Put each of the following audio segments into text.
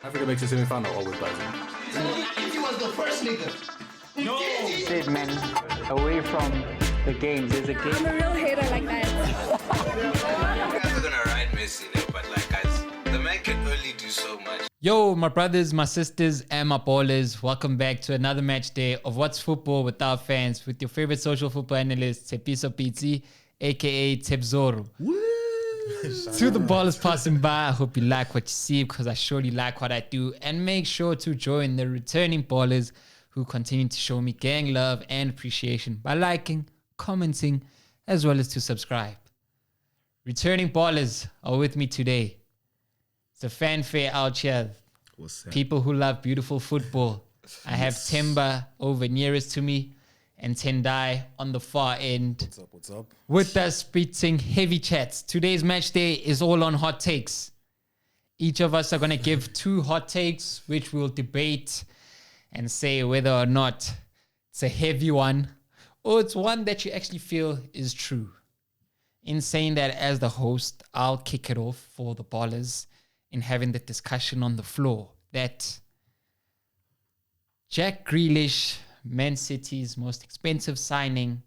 Africa makes a semi-final always buys it. He was the first nigga. No. Said man, away from the games. There's a I'm game. a real hater like that. You guys are gonna ride Messi there, but like guys, the man can only do so much. Yo, my brothers, my sisters, and my ballers, welcome back to another match day of What's Football Without Fans with your favorite social football analyst, Tepiso Pizzi, aka Tepzoro. To the ballers passing by, I hope you like what you see because I surely like what I do. And make sure to join the returning ballers who continue to show me gang love and appreciation by liking, commenting, as well as to subscribe. Returning ballers are with me today. It's a fanfare out here. People who love beautiful football. I have Temba over nearest to me and Tendai on the far end. What's up? With us spitting heavy chats. Today's match day is all on hot takes. Each of us are going to give 2 hot takes, which we'll debate and say whether or not it's a heavy one or it's one that you actually feel is true. In saying that, as the host, I'll kick it off for the ballers in having the discussion on the floor that Jack Grealish, Man City's most expensive signing,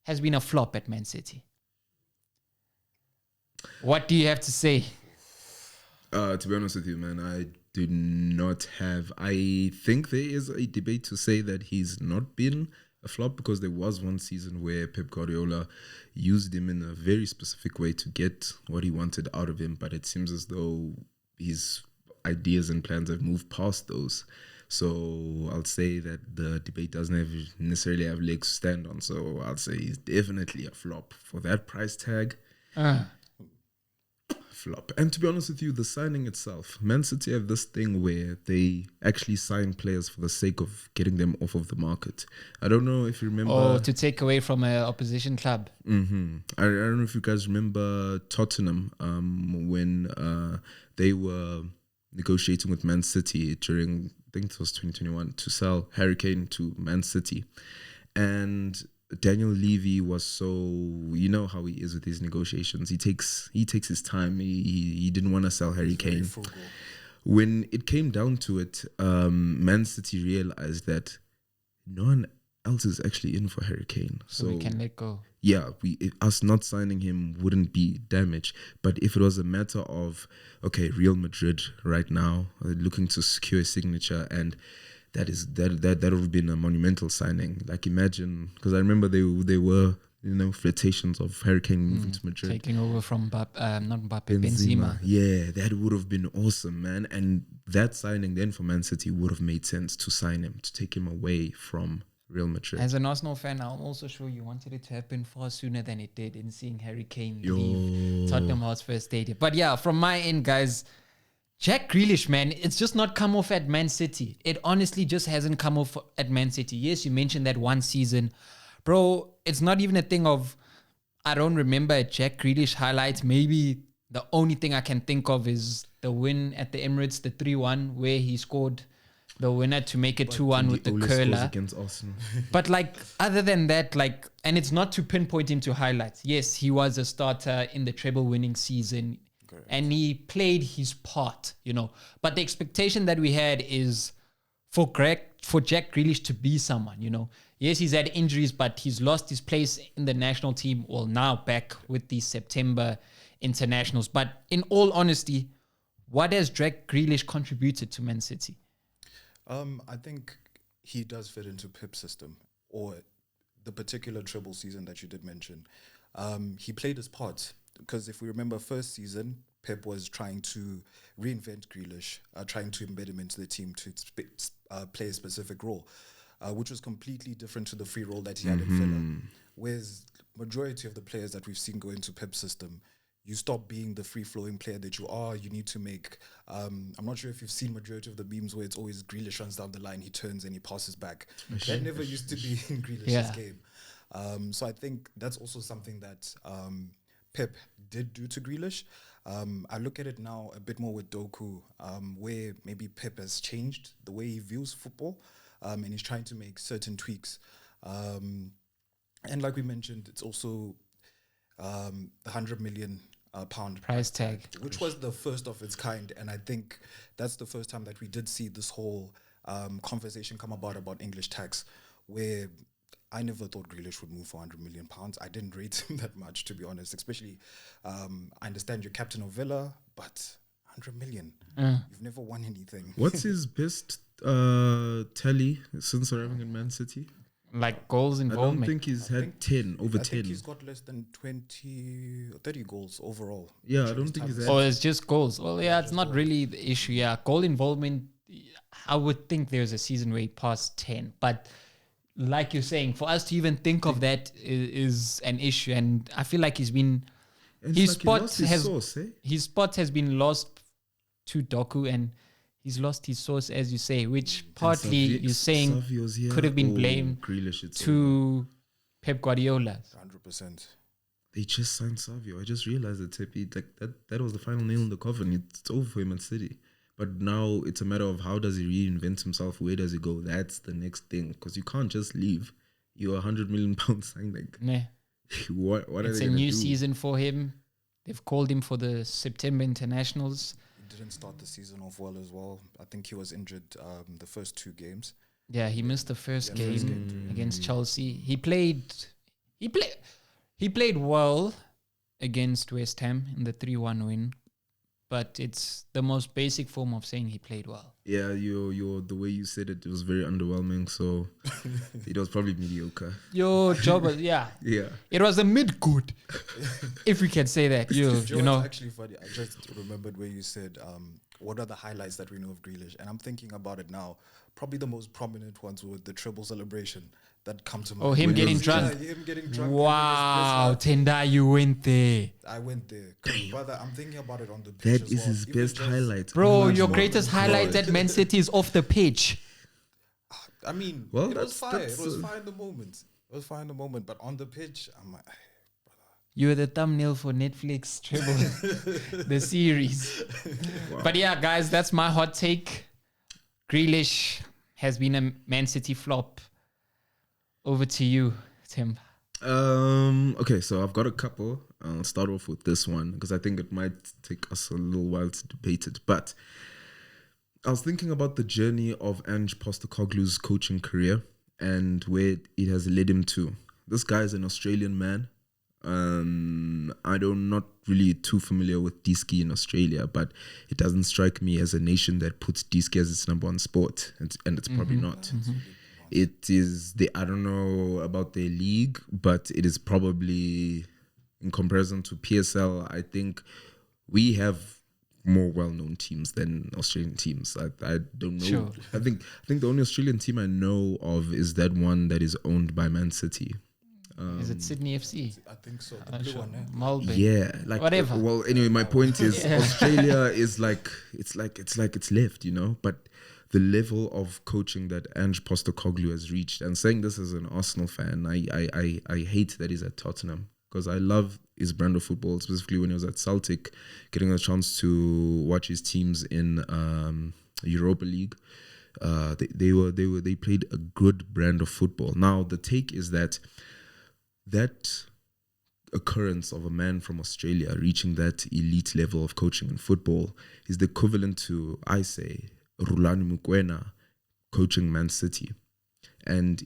has been a flop at Man City. What do you have to say? To be honest with you, man, I do not have. I think there is a debate to say that he's not been a flop because there was one season where Pep Guardiola used him in a very specific way to get what he wanted out of him, but it seems as though his ideas and plans have moved past those. So I'll say that the debate doesn't necessarily have legs to stand on. So I'll say he's definitely a flop for that price tag. Flop. And to be honest with you, the signing itself, Man City have this thing where they actually sign players for the sake of getting them off of the market. I don't know if you remember. Or to take away from an opposition club. I don't know if you guys remember Tottenham when they were negotiating with Man City during, I think it was 2021, to sell Harry Kane to Man City. And Daniel Levy was so, you know how he is with his negotiations. He takes his time. He didn't want to sell Harry Kane. When it came down to it, Man City realized that no one else is actually in for Harry Kane. So we can let go. Yeah, us not signing him wouldn't be damage. But if it was a matter of, okay, Real Madrid right now looking to secure a signature, and that would have been a monumental signing. Like imagine, because I remember they were flirtations of Harry Kane moving to Madrid, taking over from Benzema. Yeah, that would have been awesome, man. And that signing then for Man City would have made sense to sign him, to take him away from Real Madrid. As an Arsenal fan, I'm also sure you wanted it to happen far sooner than it did in seeing Harry Kane leave Tottenham Hotspur Stadium. But yeah, from my end, guys, Jack Grealish, man, it's just not come off at Man City. It honestly just hasn't come off at Man City. Yes, you mentioned that one season. Bro, it's not even a thing of, I don't remember a Jack Grealish highlight. Maybe the only thing I can think of is the win at the Emirates, the 3-1, where he scored the winner to make it 2-1 with the curler against Arsenal. But like, other than that, like, and it's not to pinpoint him to highlights. Yes, he was a starter in the treble winning season. Correct. And he played his part, but the expectation that we had is for Jack Grealish to be someone, Yes, he's had injuries, but he's lost his place in the national team. Well, now back with the September internationals. But in all honesty, what has Jack Grealish contributed to Man City? I think he does fit into Pep's system, or the particular treble season that you did mention. He played his part, because if we remember first season, Pep was trying to reinvent Grealish, trying to embed him into the team to play a specific role, which was completely different to the free role that he had in Villa. Whereas majority of the players that we've seen go into Pep's system, you stop being the free-flowing player that you are. You need to make... I'm not sure if you've seen majority of the memes where it's always Grealish runs down the line, he turns and he passes back. That never used to be in Grealish's game. So I think that's also something that Pep did do to Grealish. I look at it now a bit more with Doku, where maybe Pep has changed the way he views football, and he's trying to make certain tweaks. And like we mentioned, it's also the 100 million pound Price tag. which was the first of its kind. And I think that's the first time that we did see this whole conversation come about English tax, where I never thought Grealish would move for £100 million. I didn't rate him that much, to be honest. Especially, I understand you're captain of Villa, but 100 million. You've never won anything. What's his best tally since arriving in Man City? Like goals I involvement. don't think he's had 10, over I 10. think he's got less than 20 or 30 goals overall. Yeah, I don't think he's had. Or it's just goals. Well, yeah, it's not really the issue. Yeah, goal involvement, I would think there's a season where he passed 10. But like you're saying, for us to even think of that is an issue. And I feel like he's been... And His it's like he spot lost his has source, eh? his spot has been lost to Doku, and he's lost his source, as you say, which partly you're saying Savio's here. could have been Oh, blamed Grealish, it's over. to Pep Guardiola. 100%. They just signed Savio. I just realized that Tepi, like that was the final nail in the coffin. It's over for him at City. But now it's a matter of how does he reinvent himself? Where does he go? That's the next thing, because you can't just leave. You're £100 million signing. Nah. What are It's they a gonna new do? season for him. They've called him for the September internationals. He didn't start the season off well as well. I think he was injured the first 2 games. Yeah, he missed the first game against Chelsea. He played well against West Ham in the 3-1 win, but it's the most basic form of saying he played well. Yeah, your the way you said it was very underwhelming. So it was probably mediocre. Your job was, yeah. Yeah. It was a mid-good, if we can say that. You What's know, actually funny? I just remembered where you said, what are the highlights that we know of Grealish? And I'm thinking about it now. Probably the most prominent ones were the treble celebration that come to mind. Oh, him getting drunk. Yeah, him getting drunk. Wow, Tenda, you went there. I went there. Brother, I'm thinking about it on the pitch That as is well. his Even best just- highlight. Bro, Oh your my greatest God. highlight at Man City is off the pitch. I mean, Well, it was fire. that's- It was fire in the moment. It was fire in the moment. But on the pitch, I'm like, You're the thumbnail for Netflix Treble, the series. But yeah, guys, that's my hot take. Grealish has been a Man City flop. Over to you, Tim. Okay, so I've got a couple. I'll start off with this one because I think it might take us a little while to debate it. But I was thinking about the journey of Ange Postecoglou's coaching career and where it has led him to. This guy is an Australian man. I'm not really too familiar with D-ski in Australia, but it doesn't strike me as a nation that puts D-ski as its number one sport, and it's probably not. It is I don't know about their league, but it is probably in comparison to PSL. I think we have more well-known teams than Australian teams. I don't know. Sure. I think the only Australian team I know of is that one that is owned by Man City. Is it Sydney FC? I think so. The blue one, Malbay. Yeah, like Whatever. Well, anyway, my point is Australia is it's left, you know. But the level of coaching that Ange Postecoglou has reached, and saying this as an Arsenal fan, I hate that he's at Tottenham because I love his brand of football, specifically when he was at Celtic, getting a chance to watch his teams in Europa League. They played a good brand of football. Now the take is that occurrence of a man from Australia reaching that elite level of coaching in football is the equivalent to, I say, Rulani Mokwena coaching Man City and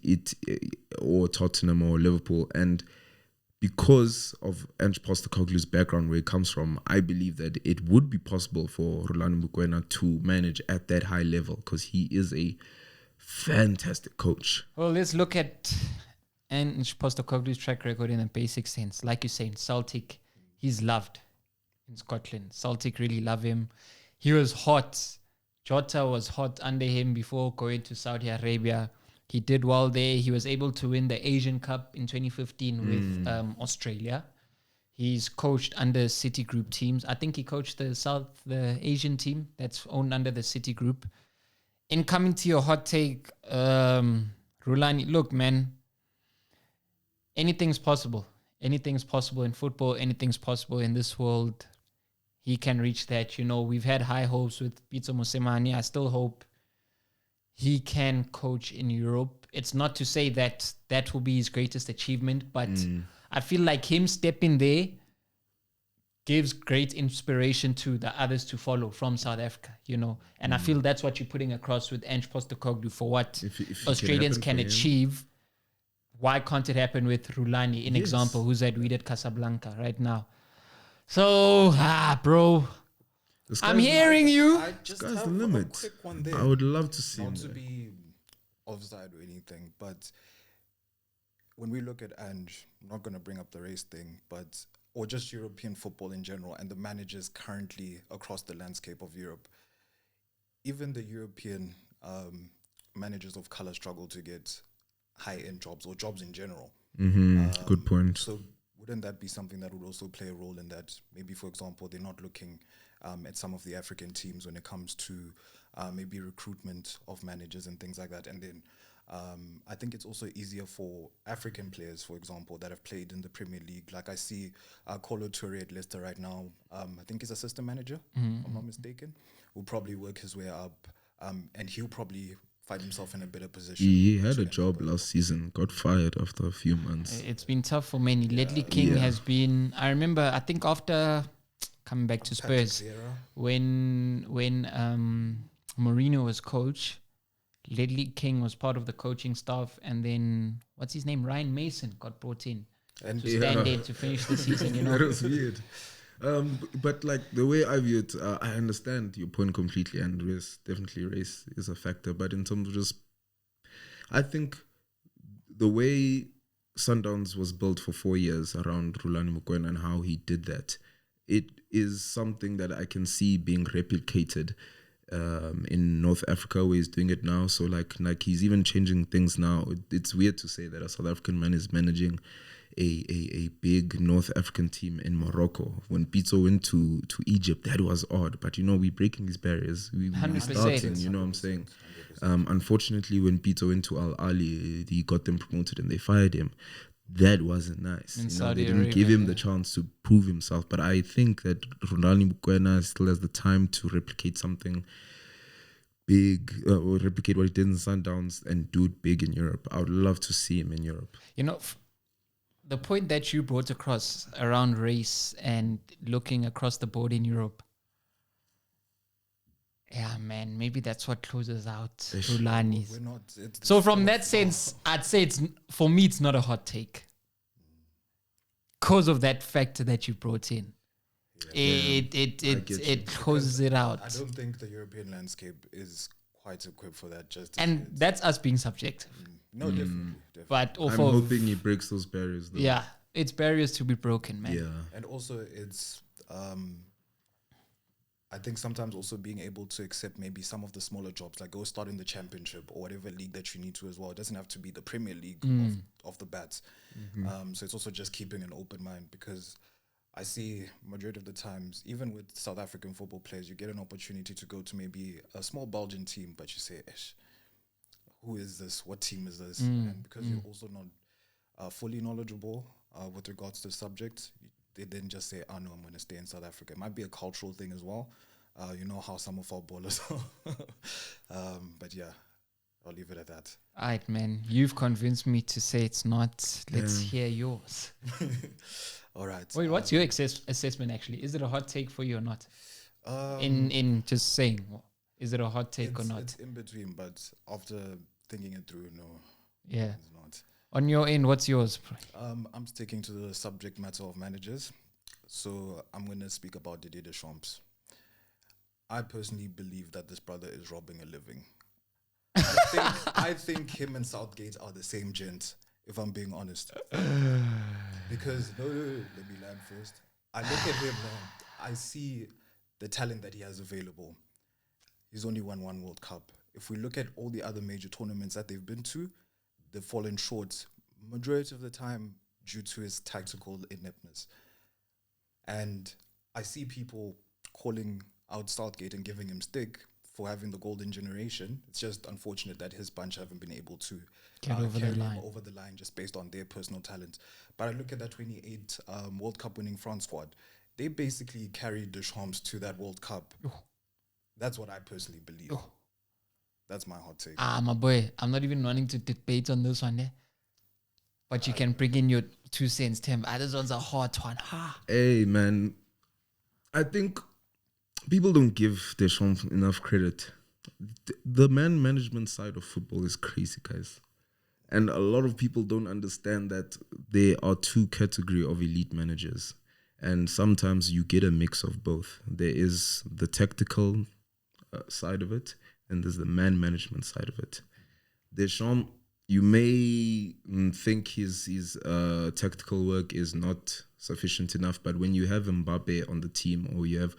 or Tottenham or Liverpool. And because of Ange Postecoglou's background, where it comes from, I believe that it would be possible for Rulani Mokwena to manage at that high level because he is a fantastic coach. Well, let's look at Ange Postecoglou's track record in a basic sense. Like you say, in Celtic, he's loved in Scotland. Celtic really love him. He was hot. Jota was hot under him before going to Saudi Arabia. He did well there. He was able to win the Asian Cup in 2015 with Australia. He's coached under City Group teams. I think he coached the Asian team that's owned under the City Group. In coming to your hot take, Rulani, look, man, anything's possible. Anything's possible in football. Anything's possible in this world. He can reach that. You know, we've had high hopes with Pizzo Mosemani. I still hope he can coach in Europe. It's not to say that that will be his greatest achievement, but I feel like him stepping there gives great inspiration to the others to follow from South Africa, you know. And I feel that's what you're putting across with Ange Postecoglou for what If it Australians can can happen for him. achieve. Why can't it happen with Rulani, in Yes. example, who's at Wydad Casablanca right now? So, bro, The I'm sky's- hearing you. I just Sky's have the limit. a quick one there. I would love to see him Not to there. be offside or anything, but when we look at Ange, I'm not going to bring up the race thing, but or just European football in general and the managers currently across the landscape of Europe. Even the European managers of color struggle to get high-end jobs or jobs in general. Good point. So wouldn't that be something that would also play a role in that? Maybe, for example, they're not looking at some of the African teams when it comes to maybe recruitment of managers and things like that. And then I think it's also easier for African players, for example, that have played in the Premier League. Like I see Kolo Toure at Leicester right now. I think he's assistant manager, if I'm not mistaken. Will probably work his way up, and he'll probably find himself in a better position. He had to a end job up- last season, got fired after a few months. It's been tough for many. Ledley King Yeah. has been. I remember. I think after coming back to Patrick Spurs, Vieira. when Mourinho was coach, Ledley King was part of the coaching staff, and then what's his name? Ryan Mason got brought in And to stand in to finish the season. You know, That was weird. But like the way I view it, I understand your point completely, and race is a factor. But in terms of just, I think the way Sundowns was built for 4 years around Rulani Mokoena and how he did that, it is something that I can see being replicated in North Africa where he's doing it now. So like he's even changing things now. It's weird to say that a South African man is managing a big North African team in Morocco. When Pizzo went to Egypt, that was odd. But you know, we're breaking these barriers. We're 100%. starting, you know what I'm saying? Unfortunately, when Pizzo went to Al Ali, he got them promoted and they fired him. That wasn't nice. In You know, Saudi they didn't give Arabia, him the chance to prove himself. But I think that Ronaldo Mokoena still has the time to replicate something big, or replicate what he did in Sundowns and do it big in Europe. I would love to see him in Europe. you know. The point that you brought across around race and looking across the board in Europe. Yeah, man, maybe that's what closes out Rulani's. we're not. It's So from that sense, I'd say for me, it's not a hot take. Because of that factor that you brought in. get you. It closes it out. I don't think the European landscape is quite equipped for that. Just And that's us being subjective. no, definitely. But I'm also, hoping he breaks those barriers, though. yeah, it's barriers to be broken, man. Yeah. And also, it's I think sometimes also being able to accept maybe some of the smaller jobs, like go start in the championship or whatever league that you need to as well. It doesn't have to be the Premier League off the bat. So it's also just keeping an open mind, because I see majority of the times, even with South African football players, you get an opportunity to go to maybe a small Belgian team, but you say, who is this? What team is this? And because you're also not fully knowledgeable with regards to the subject, they then just say, oh no, I'm going to stay in South Africa. It might be a cultural thing as well. You know how some of our ballers are. But yeah, I'll leave it at that. All right, man. You've convinced me to say it's not. Let's hear yours. All right. Wait, what's your assessment actually? Is it a hot take for you or not? Um, In just saying, is it a hot take or not? It's in between, but after thinking it through, no, Yeah. it's not. On your end, what's yours? I'm sticking to the subject matter of managers. So I'm going to speak about Didier Deschamps. I personally believe that this brother is robbing a living. I think him and Southgate are the same gent, if I'm being honest. Because, no, let me land first. I look at him now, I see the talent that he has available. He's only won one World Cup. If we look at all the other major tournaments that they've been to, they've fallen short majority of the time due to his tactical ineptness. And I see people calling out Southgate and giving him stick for having the golden generation. It's just unfortunate that his bunch haven't been able to Get over the carry him line. over the line just based on their personal talent. But I look at that 28 World Cup winning France squad. They basically carried Deschamps to that World Cup. That's what I personally believe. That's my hot take. My boy, I'm not even wanting to debate on this one, but you can bring in your 2 cents, Tim. This one's a hot one. Ha. Hey, man, I think people don't give Deschamps enough credit. The man management side of football is crazy, guys. And a lot of people don't understand that there are two categories of elite managers. And sometimes you get a mix of both. There is the tactical side of it, and there's the man management side of it. Deschamps, you may think his tactical work is not sufficient enough, but when you have Mbappe on the team or you have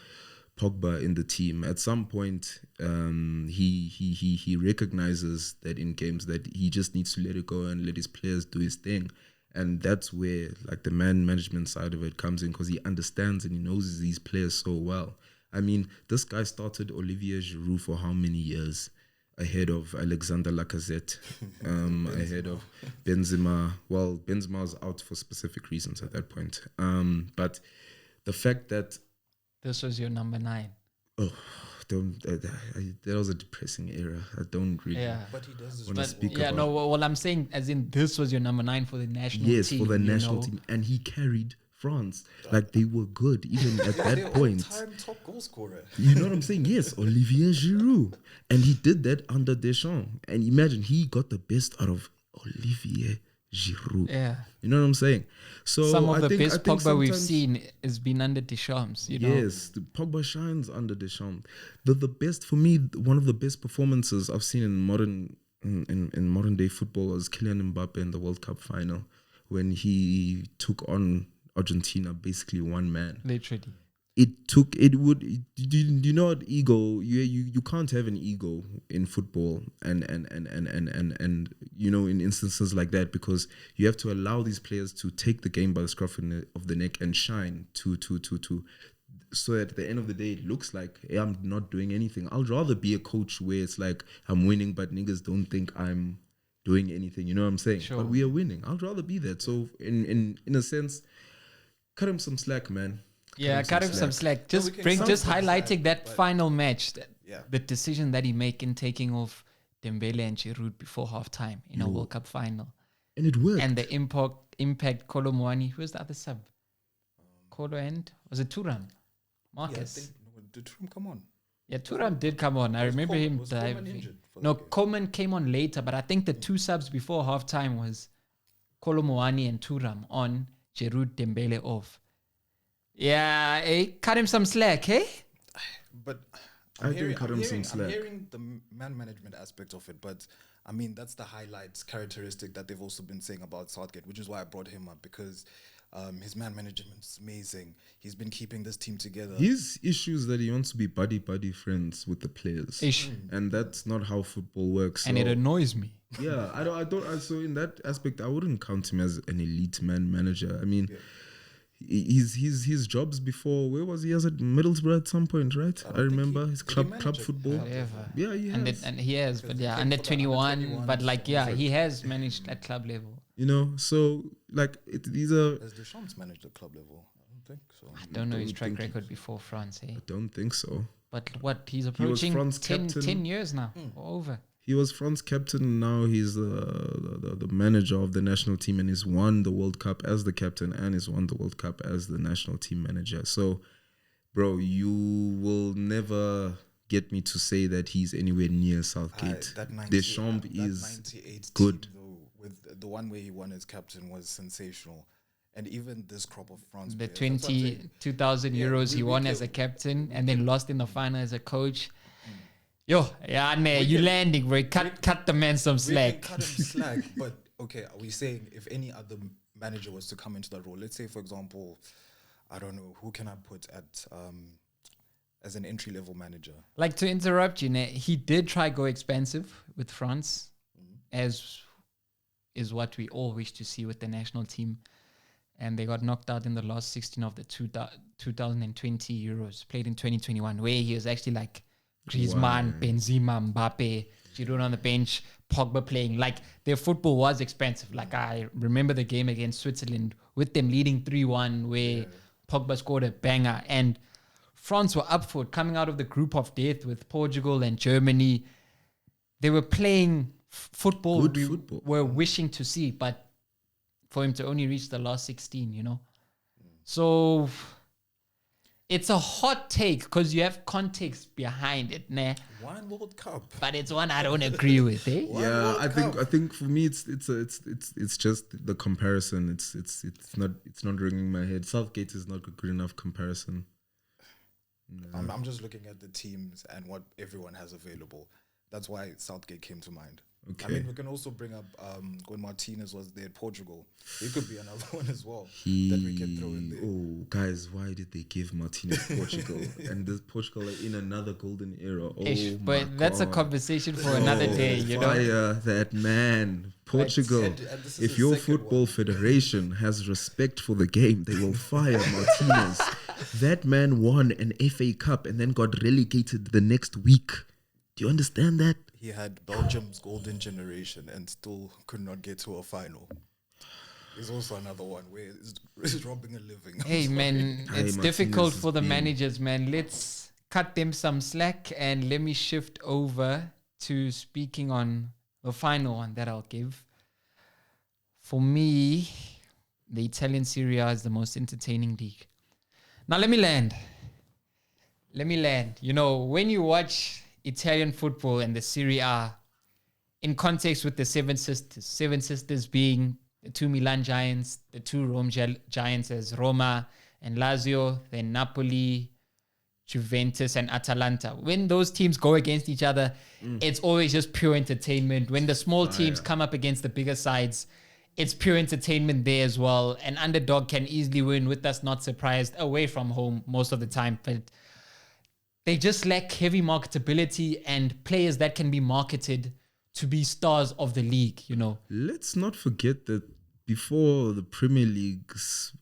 Pogba in the team, at some point he recognizes that in games that he just needs to let it go and let his players do his thing. And that's where like the man management side of it comes in, because he understands and he knows these players so well. I mean, this guy started Olivier Giroud for how many years? Ahead of Alexander Lacazette, ahead of Benzema. Well, Benzema was out for specific reasons at that point. But the fact that This was your number 9. that was a depressing era. I don't really But he does this want to well. speak Yeah, about. no, well, I'm saying as in this was your number 9 for the national Yes, team. for the you national know? team, and he carried France like they were good even at that point. All-time top goal scorer. You know what I'm saying? Yes, Olivier Giroud. And he did that under Deschamps. And imagine, he got the best out of Olivier Giroud. Yeah. You know what I'm saying? So Some of I the think, best I think Pogba we've sometimes- seen has been under Deschamps, you know. Yes, the Pogba shines under Deschamps. The best, for me, one of the best performances I've seen in modern day football was Kylian Mbappe in the World Cup final, when he took on Argentina basically one man. Literally. You know what, ego, you can't have an ego in football and you know, in instances like that, because you have to allow these players to take the game by the scruff of the neck and shine to so that at the end of the day it looks like, hey, I'm not doing anything. I'd rather be a coach where it's like I'm winning but niggas don't think I'm doing anything, you know what I'm saying? Sure. But we are winning. I'd rather be that. So in a sense, cut him some slack, man. Yeah, cut him some slack. Just we can just sometimes highlighting slack, that but- final match, Yeah. the decision that he made in taking off Dembele and Giroud before halftime in a World Cup final, And it worked. and the impact Kolo Muani. Who's the other sub? Kolo and was it Thuram? Marcus. Did Thuram come on? Yeah, Thuram did come on. I remember him Was Coleman diving. injured for No, that game? Coleman came on later, but I think the two subs before halftime was Kolo Muani and Thuram on, Giroud, Dembele off. Yeah, cut him some slack, hey? But I think cut him some I'm slack. hearing the man management aspect of it, but I mean, that's the highlights characteristic that they've also been saying about Southgate, which is why I brought him up, because his man management is amazing. He's been keeping this team together. His issue is that he wants to be buddy friends with the players, Ish. and that's not how football works. And so, it annoys me. yeah, I don't. So in that aspect, I wouldn't count him as an elite man manager. I mean, his jobs before, where was he? He was at Middlesbrough at some point, right? I remember his did he club manage it? football. Whatever. Yeah, he And, has. and he has, but yeah, he under played for the under 21, 21 but like, yeah, he has managed at club level. You know, so like these are. Has Deschamps managed at club level? I don't think so. I don't know his don't track think record before France, hey? I don't think so. But what, he's approaching France 10 captain. years now, or over. He was France captain. Now he's the manager of the national team, and he's won the World Cup as the captain, and he's won the World Cup as the national team manager. So, bro, you will never get me to say that he's anywhere near Southgate. That 90, Deschamps that is 98 good. Team, though, with the one way he won as captain was sensational. And even this crop of France The players, that's what I'm saying. 2,000 Yeah, euros he we won can- as a captain and then lost in the final as a coach. Yo, yeah, nah, you landing, bro. Cut the man some We slack. can cut him slack, but okay, are we saying if any other manager was to come into that role, let's say, for example, I don't know, who can I put at as an entry level manager? Like, to interrupt you, nah, he did try go expensive with France, as is what we all wish to see with the national team. And they got knocked out in the last 16 of the 2020 Euros, played in 2021, where he was actually like Griezmann, Benzema, Mbappe, Giroud on the bench, Pogba playing. Like, their football was expensive. Like, I remember the game against Switzerland with them leading 3-1, where Pogba scored a banger. And France were up for it, coming out of the group of death with Portugal and Germany. They were playing football Good we football. were wishing to see, but for him to only reach the last 16, you know. So it's a hot take because you have context behind it, nah. One World Cup. But it's one I don't agree with, eh? Yeah, I think for me it's just the comparison. It's not ringing my head. Southgate is not a good enough comparison. I'm just looking at the teams and what everyone has available. That's why Southgate came to mind. Okay. I mean, we can also bring up when Martinez was there at Portugal. He could be another one as well that we can throw in there. Oh, guys, why did they give Martinez Portugal? And this Portugal are in another golden era. Oh, But that's a conversation for another day, you know. Fire that man. Portugal. And this is If the your second football one. federation has respect for the game, they will fire Martinez. That man won an FA Cup and then got relegated the next week. Do you understand that? He had Belgium's golden generation and still could not get to a final. There's also another one where he's robbing a living. Hey, man, Hey, it's Martinez difficult has for the been- managers, man. Let's cut them some slack and let me shift over to speaking on the final one that I'll give. For me, the Italian Serie A is the most entertaining league. Now, let me land. You know, when you watch Italian football and the Serie A in context with the Seven Sisters being the two Milan giants, the two Rome giants as Roma and Lazio, then Napoli, Juventus and Atalanta. When those teams go against each other, it's always just pure entertainment. When the small teams come up against the bigger sides, it's pure entertainment there as well. An underdog can easily win with us not surprised away from home most of the time. But they just lack heavy marketability and players that can be marketed to be stars of the league, you know. Let's not forget that before the Premier League's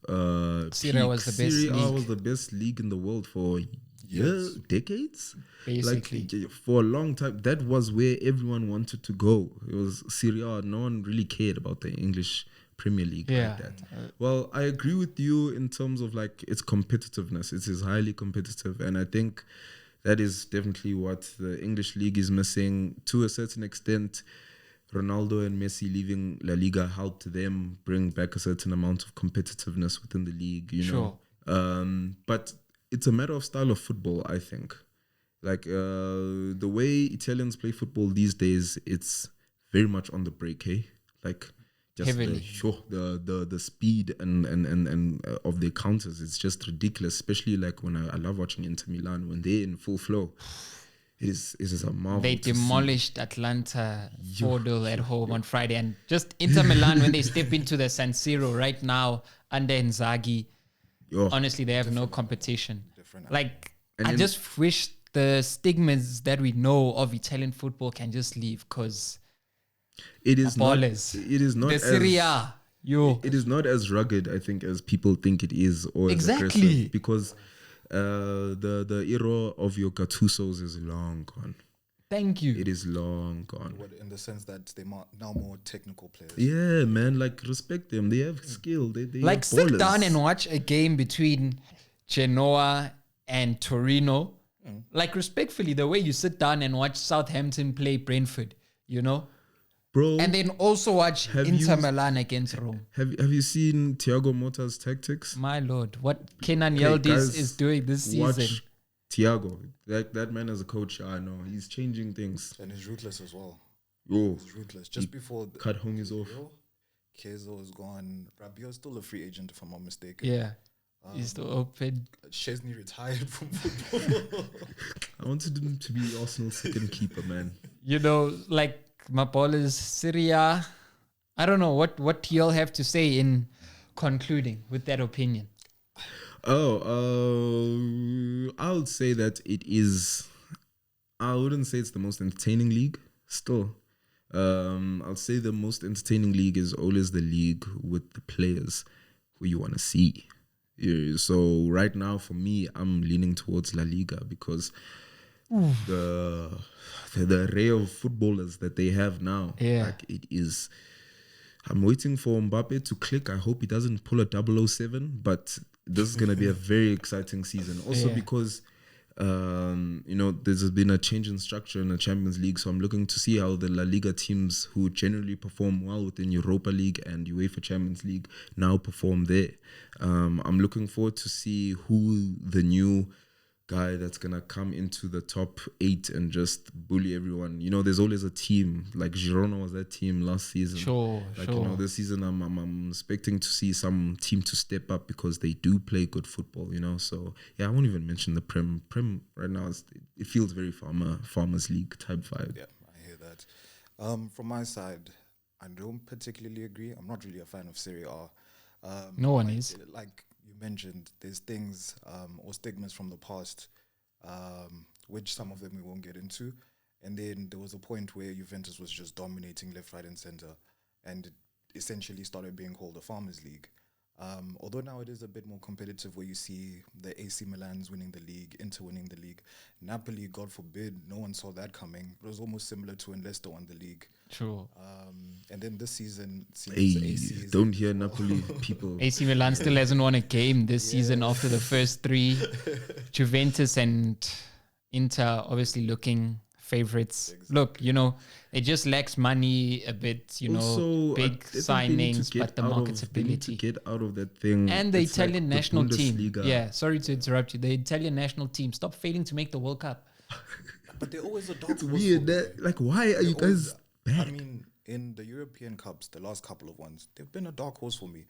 Serie was the best Serie A league. was the best league in the world for years, decades. Basically. Like for a long time, that was where everyone wanted to go. It was Serie A. No one really cared about the English Premier League Yeah. like that. Well, I agree with you in terms of like its competitiveness. It is highly competitive, and I think that is definitely what the English league is missing to a certain extent. Ronaldo and Messi leaving La Liga helped them bring back a certain amount of competitiveness within the league, you know. But it's a matter of style of football, I think. Like the way Italians play football these days, it's very much on the break, hey? Like just Heavily. the speed and of their counters, it's just ridiculous. Especially like when I love watching Inter Milan when they're in full flow. It is a marvel. They to see. demolished Atlanta 4-0 at home on Friday. And just Inter Milan, when they step into the San Siro right now under Inzaghi, Yo. honestly, they have no competition. Like, And I then- just wish the stigmas that we know of Italian football can just leave because It is not. ballers. It is not the Serie A, yo. It is not as rugged, I think, as people think it is, or as Exactly. aggressive, because the era of your Gattusos is long gone. Thank you. It is long gone. In the sense that they're now more technical players. Yeah, man. Like respect them. They have skill. They Like, are sit ballers. down and watch a game between Genoa and Torino. Like, respectfully, the way you sit down and watch Southampton play Brentford, you know? bro. And then also watch Have Inter you- Milan against Rome. Have you seen Thiago Motta's tactics? My lord, what Kenan Okay, Yildiz guys, is doing this season. Watch Thiago. That man as a coach, I know he's changing things. And he's ruthless as well. Yo, He's ruthless. Just before cut homies off. Kezo is gone. Rabiot's still a free agent, if I'm not mistaken. Yeah. He's still open. Chesney retired from football. I wanted him to be Arsenal's second keeper, man. You know, like my ball is Syria. I don't know what y'all have to say in concluding with that opinion. I would say that it is. I wouldn't say it's the most entertaining league. Still, I'll say the most entertaining league is always the league with the players who you want to see. Yeah, so right now, for me, I'm leaning towards La Liga because the array of footballers that they have now, Yeah. like it is. I'm waiting for Mbappe to click. I hope he doesn't pull a 007, but this is going to be a very exciting season. Also Yeah. because there's been a change in structure in the Champions League, so I'm looking to see how the La Liga teams who generally perform well within Europa League and UEFA Champions League now perform there. I'm looking forward to see who the new guy that's gonna come into the top 8 and just bully everyone. There's always a team, like Girona was that team last season. Sure. This season I'm expecting to see some team to step up because they do play good football. So yeah, I won't even mention the Prem right now. It feels very Farmers League type vibe. Yeah, I hear that. From my side, I don't particularly agree. I'm not really a fan of Serie A. No one is. Like you mentioned, there's things or stigmas from the past, which some of them we won't get into. And then there was a point where Juventus was just dominating left, right, and center, and it essentially started being called a Farmers League. Although now it is a bit more competitive, where you see the AC Milans winning the league, Inter winning the league, Napoli, God forbid, no one saw that coming. It was almost similar to when Leicester won the league. True. And then this season, Hey, don't hear Napoli people. AC Milan still hasn't won a game this season after the first 3. Juventus and Inter obviously looking favorites. Exactly. Look, it just lacks money a bit, Also, big I think they need to signings, get but the out of- they need to marketability. get out of that thing. And the It's like Italian the national team. Bundesliga. Yeah, sorry to interrupt you. The Italian national team. Stop failing to make the World Cup. But they're always a dog. It's weird. Why are you guys back? I mean, in the European Cups, the last couple of ones, they've been a dark horse for me.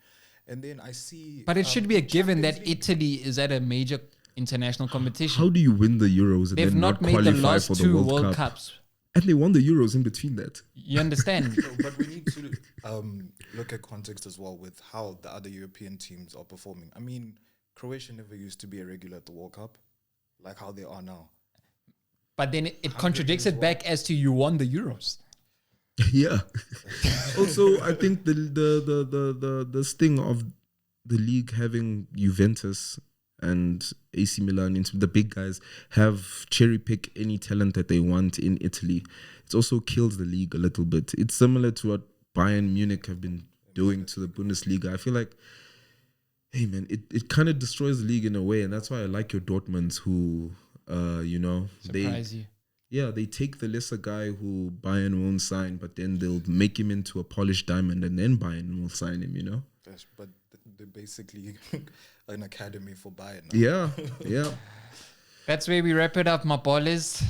And then I see... But it should be a given Champions that League- Italy is at a major international competition. How do you win the Euros and They've then not not made the qualify last for the 2 World, World Cup? Cups. And they won the Euros in between that. You understand? No, but we need to look at context as well with how the other European teams are performing. I mean, Croatia never used to be a regular at the World Cup, like how they are now. But then it contradicts it back as to you won the Euros. Yeah. Also, I think the sting of the league having Juventus and AC Milan, into the big guys, have cherry pick any talent that they want in Italy. It also kills the league a little bit. It's similar to what Bayern Munich have been doing to the Bundesliga. I feel like, hey man, it kind of destroys the league in a way, and that's why I like your Dortmunds who, Surprise you. Yeah, they take the lesser guy who Bayern won't sign, but then they'll make him into a polished diamond, and then Bayern will sign him, Yes, but they're basically an academy for Bayern now. Yeah. That's where we wrap it up, my ballers.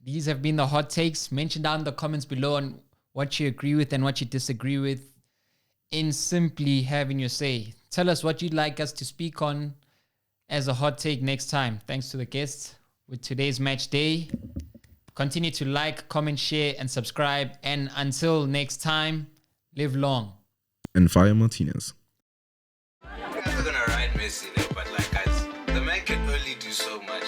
These have been the hot takes. Mention down in the comments below on what you agree with and what you disagree with in simply having your say. Tell us what you'd like us to speak on as a hot take next time. Thanks to the guests with today's match day. Continue to like, comment, share, and subscribe. And until next time, live long. And Fire Martinez. You guys are gonna ride Messi, but like guys, the man can only do so much.